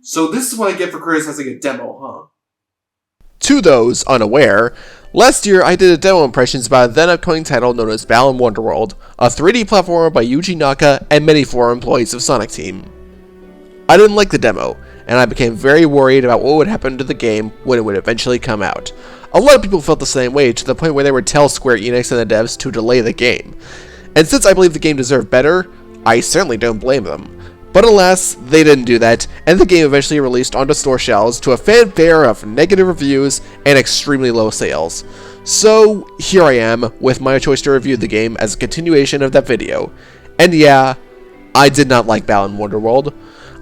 So this is what I get for criticizing a demo, huh? To those unaware, last year I did a demo impressions about a then upcoming title known as Balan Wonderworld, a 3D platformer by Yuji Naka and many former employees of Sonic Team. I didn't like the demo, and I became very worried about what would happen to the game when it would eventually come out. A lot of people felt the same way, to the point where they would tell Square Enix and the devs to delay the game. And since I believe the game deserved better, I certainly don't blame them. But alas, they didn't do that, and the game eventually released onto store shelves to a fanfare of negative reviews and extremely low sales. So, here I am, with my choice to review the game as a continuation of that video. And yeah, I did not like Balan Wonderworld.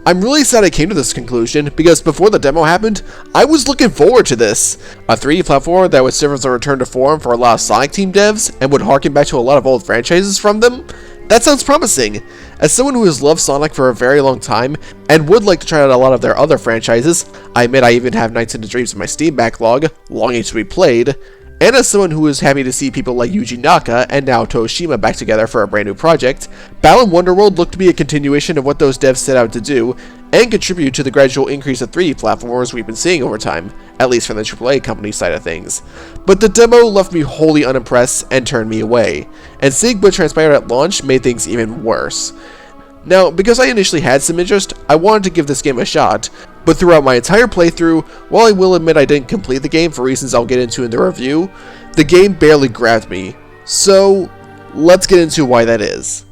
I'm really sad I came to this conclusion, because before the demo happened, I was looking forward to this. A 3D platformer that would serve as a return to form for a lot of Sonic Team devs, and would harken back to a lot of old franchises from them? That sounds promising. As someone who has loved Sonic for a very long time, and would like to try out a lot of their other franchises, I admit I even have Nights into Dreams in my Steam backlog, longing to be played, and as someone who is happy to see people like Yuji Naka and now Toshima back together for a brand new project, Balan Wonderworld looked to be a continuation of what those devs set out to do, and contribute to the gradual increase of 3D platformers we've been seeing over time, at least from the AAA company side of things. But the demo left me wholly unimpressed and turned me away, and seeing what transpired at launch made things even worse. Now, because I initially had some interest, I wanted to give this game a shot, but throughout my entire playthrough, while I will admit I didn't complete the game for reasons I'll get into in the review, the game barely grabbed me. So, let's get into why that is.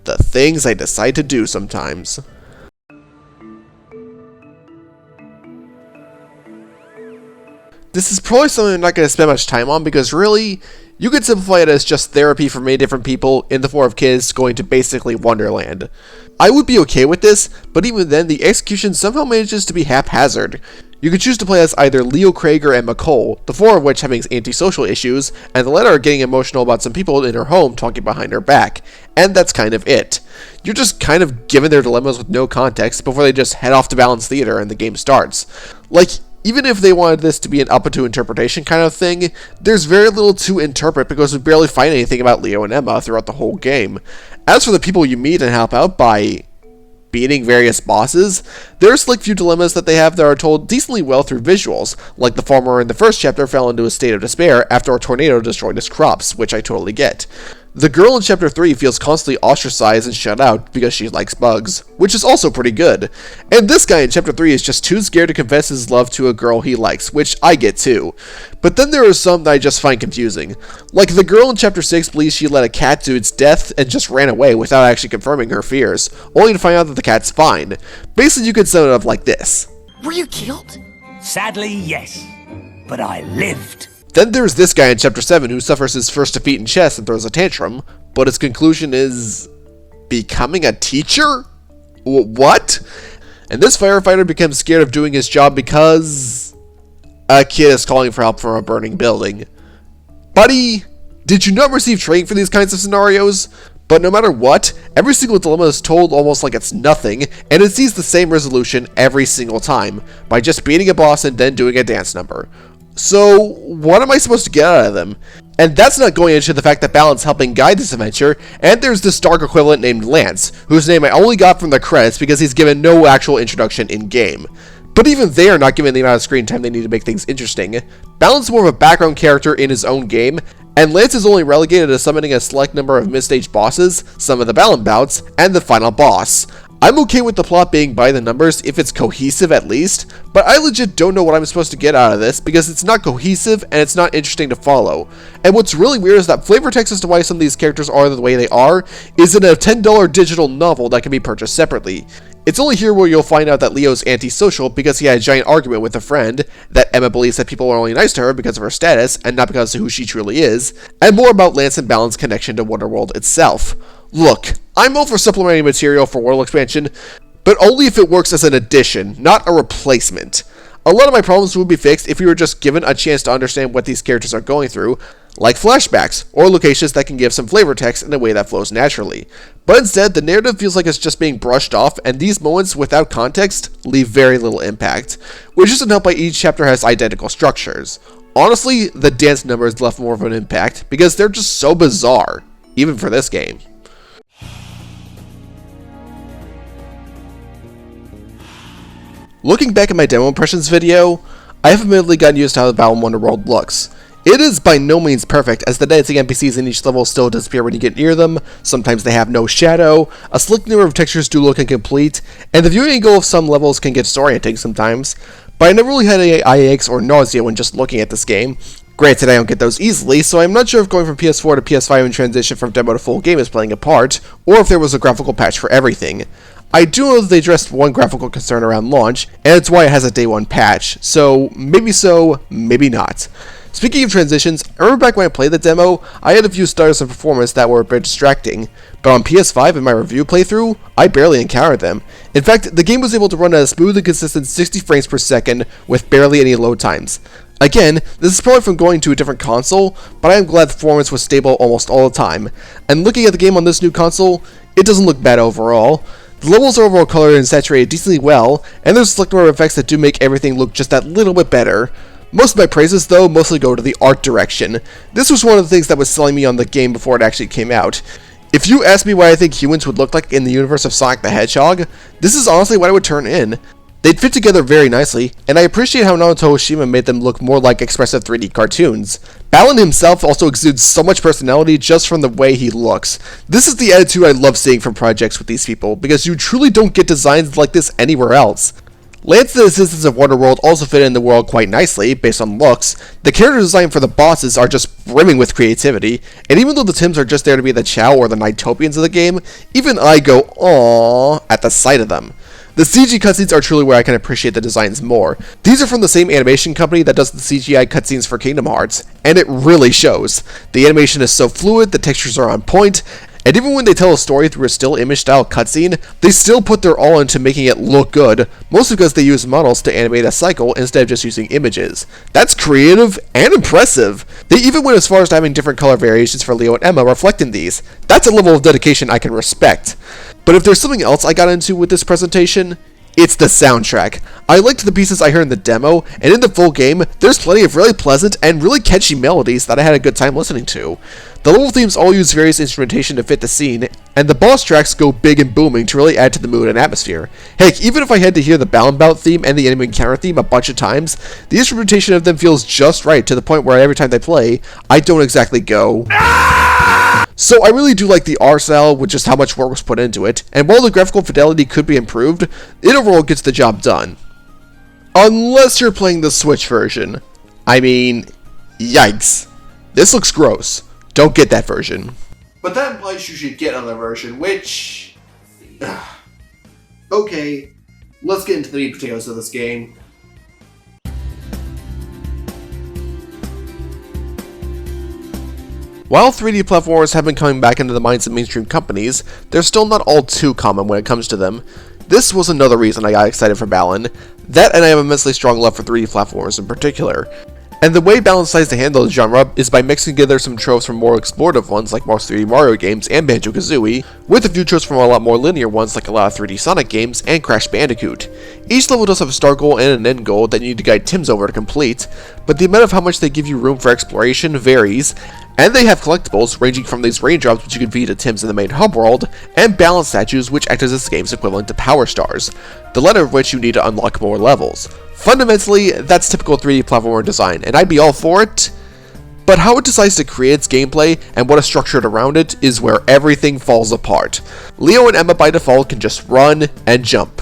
The things I decide to do sometimes. This is probably something I'm not going to spend much time on because really, you could simplify it as just therapy for many different people in the form of kids going to basically Wonderland. I would be okay with this, but even then the execution somehow manages to be haphazard. You could choose to play as either Leo Craig or Emma Cole, the former of which having antisocial issues, and the latter getting emotional about some people in her home talking behind her back, and that's kind of it. You're just kind of given their dilemmas with no context before they just head off to Balance Theater and the game starts. Like, even if they wanted this to be an up to interpretation kind of thing, there's very little to interpret because we barely find anything about Leo and Emma throughout the whole game. As for the people you meet and help out by beating various bosses, there are slick few dilemmas that they have that are told decently well through visuals, like the farmer in the first chapter fell into a state of despair after a tornado destroyed his crops, which I totally get. The girl in Chapter 3 feels constantly ostracized and shut out because she likes bugs, which is also pretty good. And this guy in Chapter 3 is just too scared to confess his love to a girl he likes, which I get too. But then there are some that I just find confusing. Like the girl in Chapter 6 believes she let a cat to its death and just ran away without actually confirming her fears, only to find out that the cat's fine. Basically you could sum it up like this. Were you killed? Sadly, yes. But I lived. Then there's this guy in Chapter 7 who suffers his first defeat in chess and throws a tantrum, but his conclusion is becoming a teacher? What? And this firefighter becomes scared of doing his job because a kid is calling for help from a burning building. Buddy, did you not receive training for these kinds of scenarios? But no matter what, every single dilemma is told almost like it's nothing, and it sees the same resolution every single time, by just beating a boss and then doing a dance number. So, what am I supposed to get out of them? And that's not going into the fact that Balan's helping guide this adventure, and there's this dark equivalent named Lance, whose name I only got from the credits because he's given no actual introduction in-game. But even they are not given the amount of screen time they need to make things interesting. Balan's is more of a background character in his own game, and Lance is only relegated to summoning a select number of mid-stage bosses, some of the Balan bouts, and the final boss. I'm okay with the plot being by the numbers if it's cohesive at least, but I legit don't know what I'm supposed to get out of this because it's not cohesive and it's not interesting to follow. And what's really weird is that flavor text as to why some of these characters are the way they are is in a $10 digital novel that can be purchased separately. It's only here where you'll find out that Leo's antisocial because he had a giant argument with a friend, that Emma believes that people are only nice to her because of her status and not because of who she truly is, and more about Lance and Balan's connection to Wonderworld itself. Look, I'm all for supplementary material for world expansion, but only if it works as an addition, not a replacement. A lot of my problems would be fixed if we were just given a chance to understand what these characters are going through, like flashbacks, or locations that can give some flavor text in a way that flows naturally. But instead, the narrative feels like it's just being brushed off, and these moments without context leave very little impact, which isn't helped by each chapter has identical structures. Honestly, the dance numbers left more of an impact, because they're just so bizarre, even for this game. Looking back at my demo impressions video, I have admittedly gotten used to how the Balan Wonderworld looks. It is by no means perfect, as the dancing NPCs in each level still disappear when you get near them, sometimes they have no shadow, a slick number of textures do look incomplete, and the viewing angle of some levels can get disorienting sometimes, but I never really had any eye aches or nausea when just looking at this game. Granted, I don't get those easily, so I'm not sure if going from PS4 to PS5 in transition from demo to full game is playing a part, or if there was a graphical patch for everything. I do know that they addressed one graphical concern around launch, and it's why it has a day one patch, so, maybe not. Speaking of transitions, I remember back when I played the demo, I had a few stutters in performance that were a bit distracting, but on PS5 in my review playthrough, I barely encountered them. In fact, the game was able to run at a smooth and consistent 60 frames per second with barely any load times. Again, this is probably from going to a different console, but I am glad the performance was stable almost all the time, and looking at the game on this new console, it doesn't look bad overall. The levels are overall colored and saturated decently well, and there's a select number of effects that do make everything look just that little bit better. Most of my praises, though, mostly go to the art direction. This was one of the things that was selling me on the game before it actually came out. If you ask me what I think humans would look like in the universe of Sonic the Hedgehog, this is honestly what I would turn in. They'd fit together very nicely, and I appreciate how Naoto Oshima made them look more like expressive 3D cartoons. Balan himself also exudes so much personality just from the way he looks. This is the attitude I love seeing from projects with these people, because you truly don't get designs like this anywhere else. Lance and the citizens of Wonderworld also fit in the world quite nicely, based on looks. The character design for the bosses are just brimming with creativity, and even though the Tims are just there to be the Chow or the Nighttopians of the game, even I go aww at the sight of them. The CG cutscenes are truly where I can appreciate the designs more. These are from the same animation company that does the CGI cutscenes for Kingdom Hearts, and it really shows. The animation is so fluid, the textures are on point, and even when they tell a story through a still image style cutscene, they still put their all into making it look good, mostly because they use models to animate a cycle instead of just using images. That's creative and impressive. They even went as far as having different color variations for Leo and Emma reflecting these. That's a level of dedication I can respect. But if there's something else I got into with this presentation, it's the soundtrack. I liked the pieces I heard in the demo, and in the full game, there's plenty of really pleasant and really catchy melodies that I had a good time listening to. The level themes all use various instrumentation to fit the scene, and the boss tracks go big and booming to really add to the mood and atmosphere. Heck, even if I had to hear the Balan Bout theme and the enemy encounter theme a bunch of times, the instrumentation of them feels just right to the point where every time they play, I don't exactly go So I really do like the art style with just how much work was put into it, and while the graphical fidelity could be improved, it overall gets the job done. Unless you're playing the Switch version. I mean, yikes. This looks gross. Don't get that version. But that implies you should get another version, which... Okay, let's get into the meat and potatoes of this game. While 3D platformers have been coming back into the minds of mainstream companies, they're still not all too common when it comes to them. This was another reason I got excited for Balan. That, and I have immensely strong love for 3D platformers in particular. And the way Balan decides to handle the genre is by mixing together some tropes from more explorative ones like most 3D Mario games and Banjo-Kazooie, with a few tropes from a lot more linear ones like a lot of 3D Sonic games and Crash Bandicoot. Each level does have a start goal and an end goal that you need to guide Tims over to complete, but the amount of how much they give you room for exploration varies, and they have collectibles ranging from these raindrops which you can feed to Tims in the main hub world, and balance statues which act as this game's equivalent to Power Stars, the latter of which you need to unlock more levels. Fundamentally, that's typical 3D platformer design, and I'd be all for it, but how it decides to create its gameplay and what is structured around it is where everything falls apart. Leo and Emma by default can just run and jump.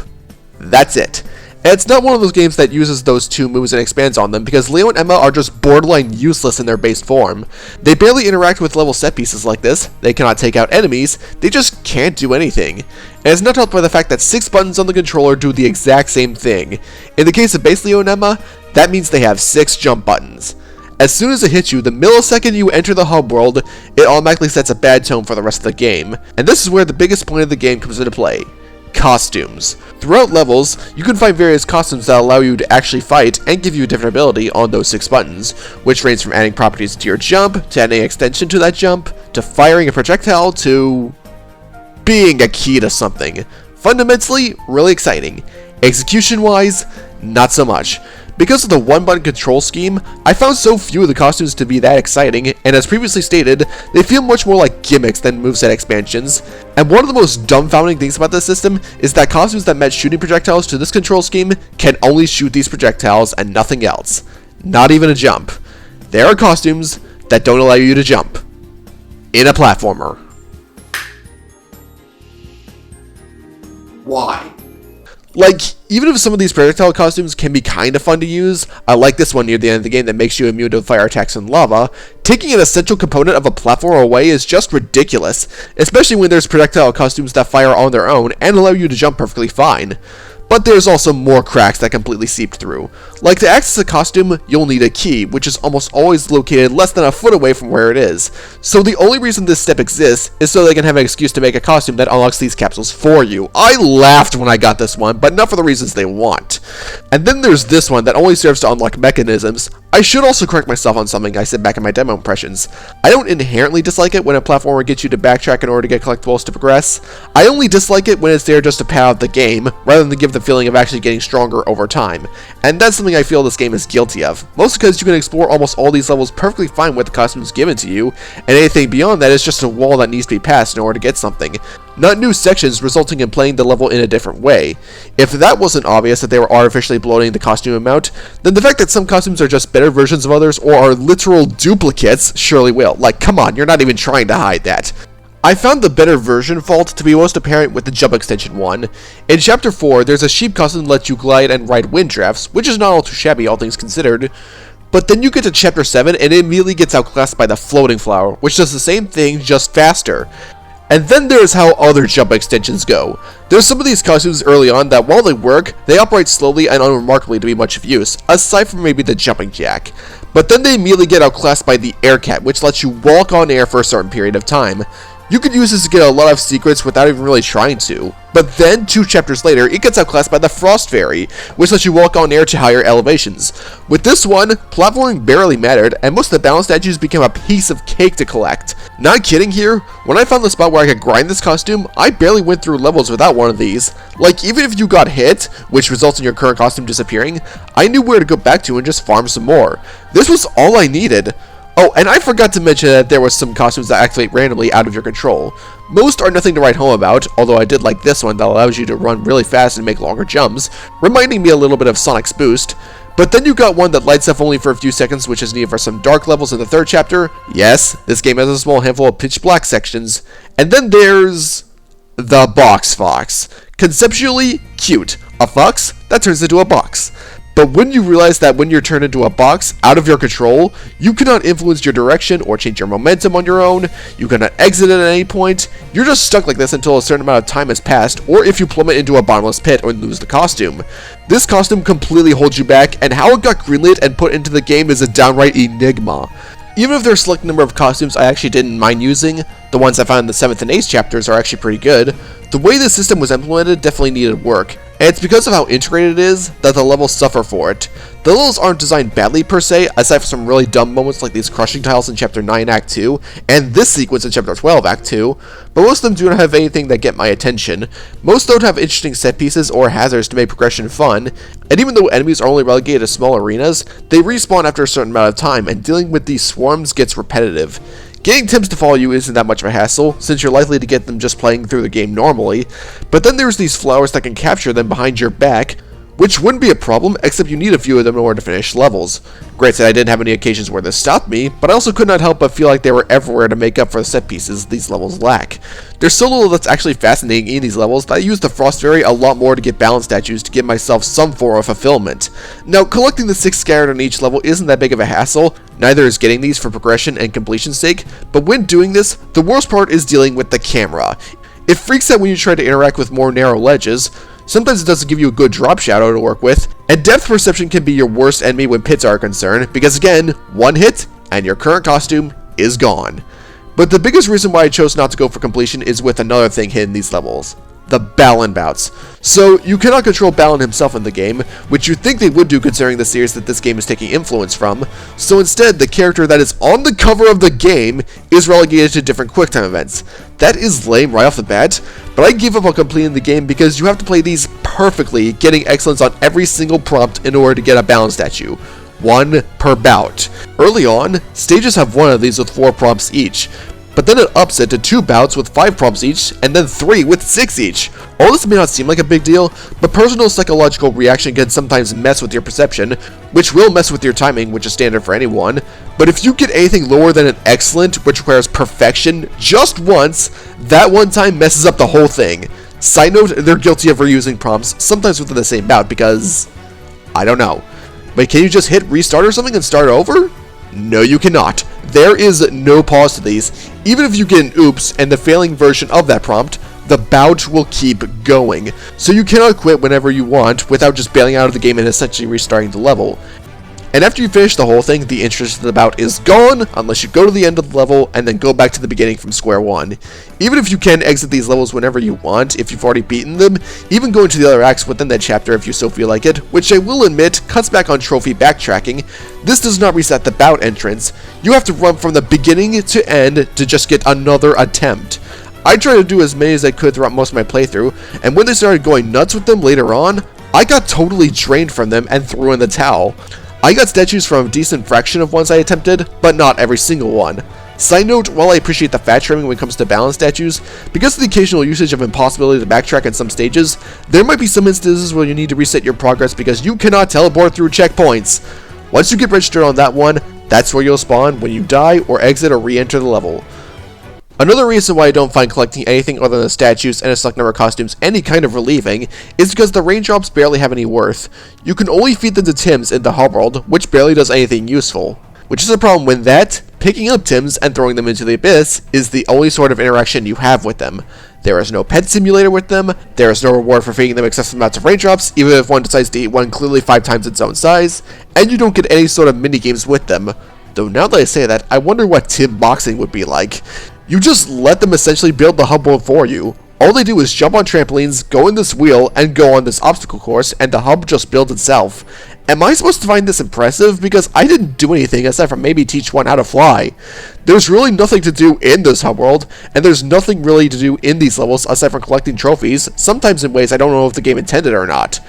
That's it. And it's not one of those games that uses those two moves and expands on them, because Leo and Emma are just borderline useless in their base form. They barely interact with level set pieces like this, they cannot take out enemies, they just can't do anything. And it's not helped by the fact that 6 buttons on the controller do the exact same thing. In the case of base Leo and Emma, that means they have 6 jump buttons. As soon as it hits you, the millisecond you enter the hub world, it automatically sets a bad tone for the rest of the game. And this is where the biggest point of the game comes into play. Costumes. Throughout levels, you can find various costumes that allow you to actually fight and give you a different ability on those 6 buttons, which range from adding properties to your jump, to adding an extension to that jump, to firing a projectile, to being a key to something. Fundamentally, really exciting. Execution-wise, not so much. Because of the one-button control scheme, I found so few of the costumes to be that exciting, and as previously stated, they feel much more like gimmicks than moveset expansions. And one of the most dumbfounding things about this system is that costumes that match shooting projectiles to this control scheme can only shoot these projectiles and nothing else. Not even a jump. There are costumes that don't allow you to jump in a platformer. Why? Like, even if some of these projectile costumes can be kind of fun to use, like this one near the end of the game that makes you immune to fire attacks and lava, taking an essential component of a platform away is just ridiculous, especially when there's projectile costumes that fire on their own and allow you to jump perfectly fine. But there's also more cracks that completely seeped through. Like, to access a costume, you'll need a key, which is almost always located less than a foot away from where it is. So the only reason this step exists is so they can have an excuse to make a costume that unlocks these capsules for you. I laughed when I got this one, but not for the reasons they want. And then there's this one that only serves to unlock mechanisms. I should also correct myself on something I said back in my demo impressions. I don't inherently dislike it when a platformer gets you to backtrack in order to get collectibles to progress. I only dislike it when it's there just to pad out the game, rather than to give the feeling of actually getting stronger over time. And that's something I feel this game is guilty of. Mostly because you can explore almost all these levels perfectly fine with the costumes given to you, and anything beyond that is just a wall that needs to be passed in order to get something. Not new sections resulting in playing the level in a different way. If that wasn't obvious that they were artificially bloating the costume amount, then the fact that some costumes are just better versions of others or are literal duplicates surely will. Like, come on, you're not even trying to hide that. I found the better version fault to be most apparent with the jump extension one. In Chapter 4, there's a sheep costume that lets you glide and ride wind drafts, which is not all too shabby, all things considered. But then you get to Chapter 7 and it immediately gets outclassed by the floating flower, which does the same thing, just faster. And then there's how other jump extensions go. There's some of these costumes early on that while they work, they operate slowly and unremarkably to be much of use, aside from maybe the jumping jack. But then they immediately get outclassed by the air cat, which lets you walk on air for a certain period of time. You could use this to get a lot of secrets without even really trying to. But then, 2 chapters later, it gets outclassed by the Frost Fairy, which lets you walk on air to higher elevations. With this one, platforming barely mattered, and most of the balance statues became a piece of cake to collect. Not kidding here, when I found the spot where I could grind this costume, I barely went through levels without one of these. Like, even if you got hit, which results in your current costume disappearing, I knew where to go back to and just farm some more. This was all I needed. Oh, and I forgot to mention that there was some costumes that activate randomly out of your control. Most are nothing to write home about, although I did like this one that allows you to run really fast and make longer jumps, reminding me a little bit of Sonic's Boost. But then you got one that lights up only for a few seconds, which is needed for some dark levels in the 3rd chapter. Yes, this game has a small handful of pitch black sections. And then there's the Box Fox. Conceptually, cute. A fox that turns into a box. But when you realize that when you're turned into a box, out of your control, you cannot influence your direction or change your momentum on your own, you cannot exit at any point, you're just stuck like this until a certain amount of time has passed, or if you plummet into a bottomless pit or lose the costume. This costume completely holds you back, and how it got greenlit and put into the game is a downright enigma. Even if there's a select number of costumes I actually didn't mind using, the ones I found in the 7th and 8th chapters are actually pretty good, the way this system was implemented definitely needed work, and it's because of how integrated it is that the levels suffer for it. The levels aren't designed badly per se, aside from some really dumb moments like these crushing tiles in Chapter 9 Act 2, and this sequence in Chapter 12 Act 2, but most of them do not have anything that get my attention. Most don't have interesting set pieces or hazards to make progression fun, and even though enemies are only relegated to small arenas, they respawn after a certain amount of time, and dealing with these swarms gets repetitive. Getting Tims to follow you isn't that much of a hassle, since you're likely to get them just playing through the game normally, but then there's these flowers that can capture them behind your back, which wouldn't be a problem, except you need a few of them in order to finish levels. Granted, I didn't have any occasions where this stopped me, but I also could not help but feel like they were everywhere to make up for the set pieces these levels lack. There's so little that's actually fascinating in these levels that I use the Frost Fairy a lot more to get balance statues to give myself some form of fulfillment. Now, collecting the 6 scattered on each level isn't that big of a hassle, neither is getting these for progression and completion's sake, but when doing this, the worst part is dealing with the camera. It freaks out when you try to interact with more narrow ledges. Sometimes it doesn't give you a good drop shadow to work with, and depth perception can be your worst enemy when pits are concerned, because again, one hit, and your current costume is gone. But the biggest reason why I chose not to go for completion is with another thing hidden in these levels. the Balan bouts. So, you cannot control Balan himself in the game, which you'd think they would do considering the series that this game is taking influence from, so instead, the character that is on the cover of the game is relegated to different QuickTime events. That is lame right off the bat, but I gave up on completing the game because you have to play these perfectly, getting excellence on every single prompt in order to get a Balan statue. 1 per bout. Early on, stages have 1 of these with 4 prompts each, but then it ups it to 2 bouts with 5 prompts each, and then 3 with 6 each. All this may not seem like a big deal, but personal psychological reaction can sometimes mess with your perception, which will mess with your timing, which is standard for anyone. But if you get anything lower than an excellent, which requires perfection, just once, that one time messes up the whole thing. Side note, they're guilty of reusing prompts, sometimes within the same bout, because I don't know. But can you just hit restart or something and start over? No, you cannot. There is no pause to these. Even if you get an oops and the failing version of that prompt, the bout will keep going. So you cannot quit whenever you want without just bailing out of the game and essentially restarting the level. And after you finish the whole thing, the interest of the bout is gone, unless you go to the end of the level and then go back to the beginning from square one. Even if you can exit these levels whenever you want, if you've already beaten them, even going to the other acts within that chapter if you so feel like it, which I will admit cuts back on trophy backtracking, this does not reset the bout entrance. You have to run from the beginning to end to just get another attempt. I tried to do as many as I could throughout most of my playthrough, and when they started going nuts with them later on, I got totally drained from them and threw in the towel. I got statues from a decent fraction of ones I attempted, but not every single one. Side note, while I appreciate the fat trimming when it comes to balance statues, because of the occasional usage of impossibility to backtrack in some stages, there might be some instances where you need to reset your progress because you cannot teleport through checkpoints. Once you get registered on that one, that's where you'll spawn when you die or exit or re-enter the level. Another reason why I don't find collecting anything other than the statues and a select number of costumes any kind of relieving is because the raindrops barely have any worth. You can only feed them to Tims in the hub world, which barely does anything useful. Which is a problem when picking up Tims and throwing them into the abyss is the only sort of interaction you have with them. There is no pet simulator with them, there is no reward for feeding them excessive amounts of raindrops, even if one decides to eat one clearly 5 times its own size, and you don't get any sort of minigames with them. Though now that I say that, I wonder what Tim boxing would be like. You just let them essentially build the hub world for you. All they do is jump on trampolines, go in this wheel, and go on this obstacle course, and the hub just builds itself. Am I supposed to find this impressive? Because I didn't do anything aside from maybe teach one how to fly. There's really nothing to do in this hub world, and there's nothing really to do in these levels aside from collecting trophies, sometimes in ways I don't know if the game intended or not.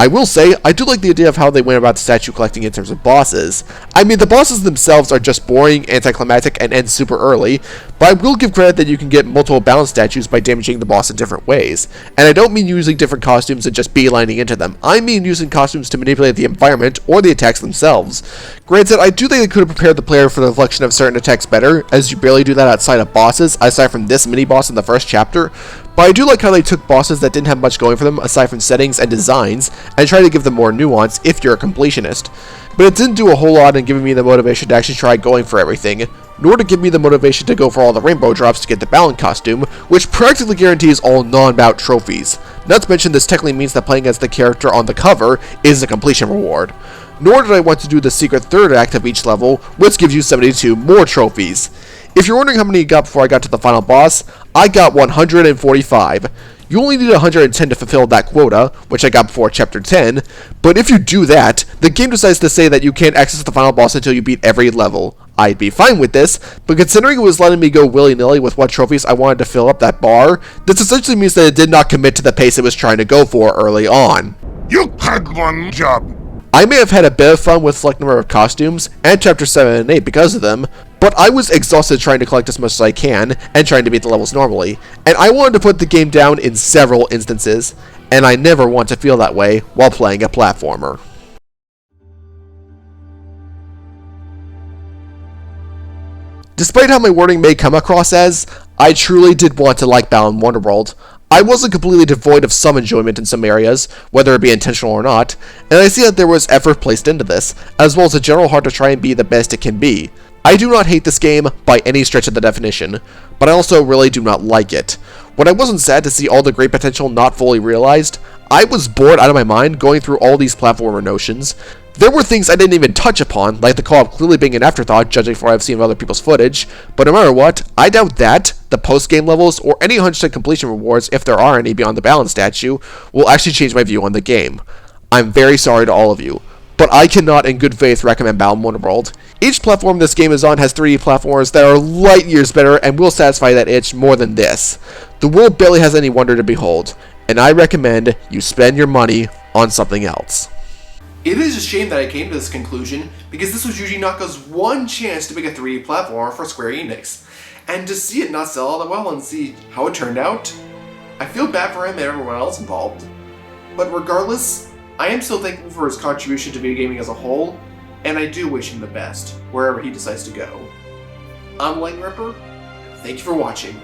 I will say, I do like the idea of how they went about the statue collecting in terms of bosses. I mean, the bosses themselves are just boring, anticlimactic, and end super early, but I will give credit that you can get multiple balance statues by damaging the boss in different ways. And I don't mean using different costumes and just beelining into them. I mean using costumes to manipulate the environment or the attacks themselves. Granted, I do think they could have prepared the player for the reflection of certain attacks better, as you barely do that outside of bosses, aside from this mini-boss in the first chapter. But I do like how they took bosses that didn't have much going for them aside from settings and designs, and tried to give them more nuance if you're a completionist. But it didn't do a whole lot in giving me the motivation to actually try going for everything, nor to give me the motivation to go for all the rainbow drops to get the Balan costume, which practically guarantees all non-bout trophies. Not to mention this technically means that playing as the character on the cover is a completion reward. Nor did I want to do the secret third act of each level, which gives you 72 more trophies. If you're wondering how many you got before I got to the final boss, I got 145. You only need 110 to fulfill that quota, which I got before Chapter 10, but if you do that, the game decides to say that you can't access the final boss until you beat every level. I'd be fine with this, but considering it was letting me go willy-nilly with what trophies I wanted to fill up that bar, this essentially means that it did not commit to the pace it was trying to go for early on. You had one job. I may have had a bit of fun with select number of costumes, and Chapter 7 and 8 because of them, but I was exhausted trying to collect as much as I can, and trying to beat the levels normally, and I wanted to put the game down in several instances, and I never want to feel that way while playing a platformer. Despite how my wording may come across as, I truly did want to like Balan Wonderworld. I wasn't completely devoid of some enjoyment in some areas, whether it be intentional or not, and I see that there was effort placed into this, as well as a general heart to try and be the best it can be. I do not hate this game by any stretch of the definition, but I also really do not like it. When I wasn't sad to see all the great potential not fully realized, I was bored out of my mind going through all these platformer notions. There were things I didn't even touch upon, like the co-op clearly being an afterthought, judging from what I've seen of other people's footage, but no matter what, I doubt that the post-game levels, or any 100% completion rewards, if there are any beyond the Balan statue, will actually change my view on the game. I'm very sorry to all of you, but I cannot in good faith recommend Balan Wonderworld. Each platform this game is on has 3D platformers that are light years better and will satisfy that itch more than this. The world barely has any wonder to behold, and I recommend you spend your money on something else. It is a shame that I came to this conclusion, because this was Yuji Naka's one chance to make a 3D platformer for Square Enix. And to see it not sell all that well and see how it turned out, I feel bad for him and everyone else involved. But regardless, I am still thankful for his contribution to video gaming as a whole, and I do wish him the best, wherever he decides to go. I'm Lightning Ripper, thank you for watching.